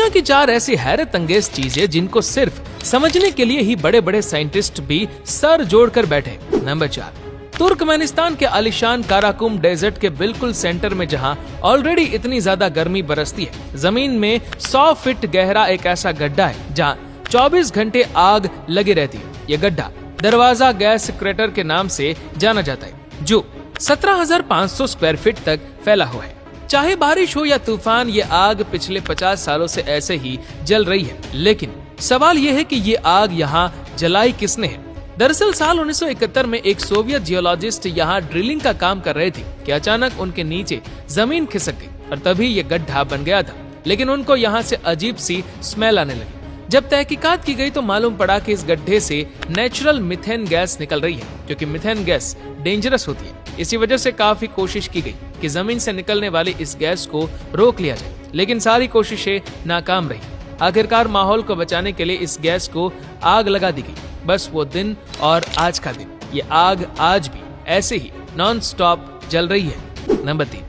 दुनिया की 4 ऐसी हैरत अंगेज चीजें जिनको सिर्फ समझने के लिए ही बड़े बड़े साइंटिस्ट भी सर जोड़कर बैठे। नंबर 4, तुर्कमेनिस्तान के आलिशान काराकुम डेजर्ट के बिल्कुल सेंटर में, जहां ऑलरेडी इतनी ज्यादा गर्मी बरसती है, जमीन में 100 फीट गहरा एक ऐसा गड्ढा है जहां 24 घंटे आग लगी रहती है। ये गड्ढा दरवाजा गैस क्रेटर के नाम से जाना जाता है, जो 17,500 स्क्वायर फीट तक फैला हुआ है। चाहे बारिश हो या तूफान, ये आग पिछले 50 सालों से ऐसे ही जल रही है। लेकिन सवाल ये है कि ये आग यहाँ जलाई किसने है? दरअसल साल 1971 में एक सोवियत जियोलॉजिस्ट यहाँ ड्रिलिंग का काम कर रहे थे कि अचानक उनके नीचे जमीन खिसक गई और तभी ये गड्ढा बन गया था। लेकिन उनको यहाँ से अजीब सी स्मेल आने लगी। जब तहकीकात की गई तो मालूम पड़ा कि इस गड्ढे से नेचुरल मीथेन गैस निकल रही है, क्योंकि मीथेन गैस डेंजरस होती है। इसी वजह से काफी कोशिश की गई कि जमीन से निकलने वाली इस गैस को रोक लिया जाए, लेकिन सारी कोशिशें नाकाम रही। आखिरकार माहौल को बचाने के लिए इस गैस को आग लगा दी गई। बस वो दिन और आज का दिन, ये आग आज भी ऐसे ही नॉन स्टॉप जल रही है। नंबर 3,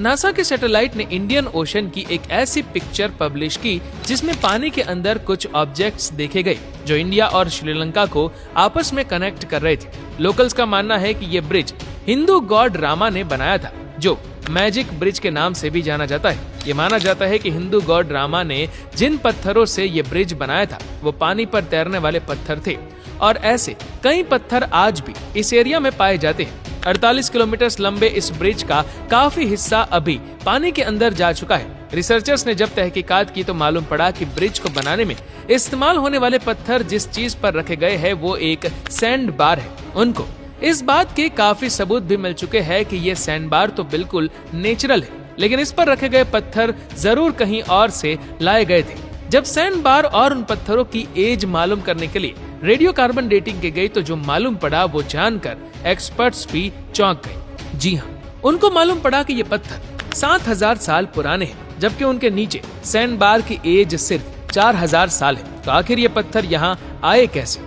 नासा के सैटेलाइट ने इंडियन ओशन की एक ऐसी पिक्चर पब्लिश की जिसमें पानी के अंदर कुछ ऑब्जेक्ट्स देखे गए जो इंडिया और श्रीलंका को आपस में कनेक्ट कर रहे थे। लोकल्स का मानना है कि ये ब्रिज हिंदू गॉड रामा ने बनाया था, जो मैजिक ब्रिज के नाम से भी जाना जाता है। ये माना जाता है कि हिंदू गॉड रामा ने जिन पत्थरों से ये ब्रिज बनाया था वो पानी पर तैरने वाले पत्थर थे, और ऐसे कई पत्थर आज भी इस एरिया में पाए जाते हैं। 48 किलोमीटर लंबे इस ब्रिज का काफी हिस्सा अभी पानी के अंदर जा चुका है। रिसर्चर्स ने जब तहकीकात की तो मालूम पड़ा कि ब्रिज को बनाने में इस्तेमाल होने वाले पत्थर जिस चीज पर रखे गए हैं वो एक सैंड बार है। उनको इस बात के काफी सबूत भी मिल चुके हैं कि ये सैंड बार तो बिल्कुल नेचुरल है, लेकिन इस पर रखे गए पत्थर जरूर कहीं और से लाए गए थे। जब सैंड बार और उन पत्थरों की एज मालूम करने के लिए रेडियो कार्बन डेटिंग की गई तो जो मालूम पड़ा वो जानकर एक्सपर्ट्स भी चौंक गए। जी हाँ, उनको मालूम पड़ा कि ये पत्थर 7,000 साल पुराने हैं, जबकि उनके नीचे सैंड बार की एज सिर्फ 4,000 साल है। तो आखिर ये पत्थर यहाँ आए कैसे?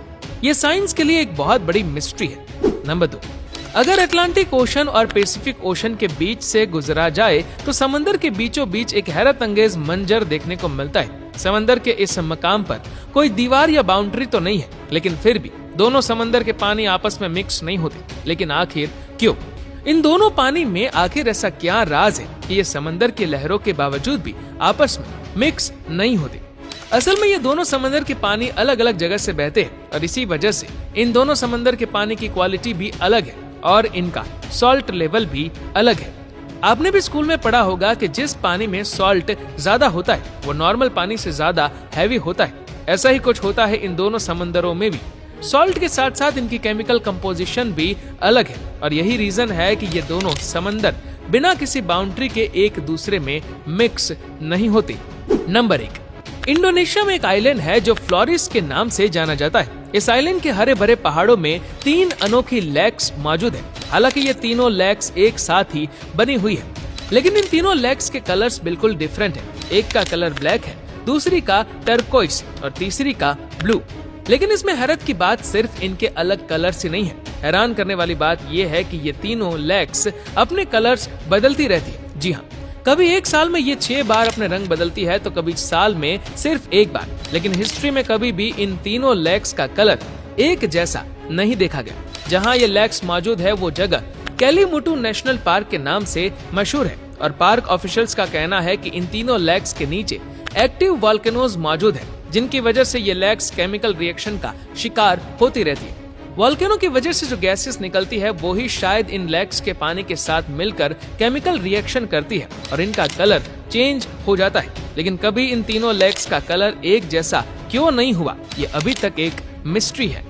ये साइंस के लिए एक बहुत बड़ी मिस्ट्री है। नंबर 2, अगर अटलांटिक ओशन और पैसिफिक ओशन के बीच से गुजरा जाए तो समंदर के बीचों बीच एक हैरत अंगेज मंजर देखने को मिलता है। समंदर के इस मकाम पर कोई दीवार या बाउंड्री तो नहीं है, लेकिन फिर भी दोनों समंदर के पानी आपस में मिक्स नहीं होते। लेकिन आखिर क्यों? इन दोनों पानी में आखिर ऐसा क्या राज है कि ये समंदर की लहरों के बावजूद भी आपस में मिक्स नहीं होते? असल में ये दोनों समंदर के पानी अलग अलग जगह से बहते हैं और इसी वजह से इन दोनों समंदर के पानी की क्वालिटी भी अलग है और इनका सॉल्ट लेवल भी अलग है। आपने भी स्कूल में पढ़ा होगा कि जिस पानी में सॉल्ट ज्यादा होता है वो नॉर्मल पानी से ज्यादा हैवी होता है। ऐसा ही कुछ होता है इन दोनों समंदरों में भी। सॉल्ट के साथ साथ इनकी केमिकल कंपोजिशन भी अलग है और यही रीजन है कि ये दोनों समंदर बिना किसी बाउंड्री के एक दूसरे में मिक्स नहीं होते। नंबर 1, इंडोनेशिया में एक आइलैंड है जो फ्लोरिस के नाम से जाना जाता है। इस आइलैंड के हरे भरे पहाड़ों में 3 अनोखी लेक्स मौजूद है। हालांकि ये तीनों लेक्स एक साथ ही बनी हुई है, लेकिन इन तीनों लेक्स के कलर्स बिल्कुल डिफरेंट है। एक का कलर ब्लैक है, दूसरी का टर्कोइस और तीसरी का ब्लू। लेकिन इसमें हैरत की बात सिर्फ इनके अलग कलर्स ही नहीं है। हैरान करने वाली बात ये है कि ये तीनों लेक्स अपने कलर्स बदलती रहती है। जी हाँ, कभी एक साल में ये 6 बार अपने रंग बदलती है तो कभी साल में सिर्फ 1 बार। लेकिन हिस्ट्री में कभी भी इन तीनों लेक्स का कलर एक जैसा नहीं देखा गया। जहाँ ये लेक्स मौजूद है वो जगह कैलीमुटू नेशनल पार्क के नाम से मशहूर है और पार्क ऑफिशियल्स का कहना है कि इन तीनों लेक्स के नीचे एक्टिव वॉल्केनोज मौजूद है, जिनकी वजह से ये लेक्स केमिकल रिएक्शन का शिकार होती रहती है। वॉल्केनो की वजह से जो गैसेस निकलती है वो ही शायद इन लेक्स के पानी के साथ मिलकर केमिकल रिएक्शन करती है और इनका कलर चेंज हो जाता है। लेकिन कभी इन तीनों लेक्स का कलर एक जैसा क्यों नहीं हुआ, ये अभी तक एक मिस्ट्री है।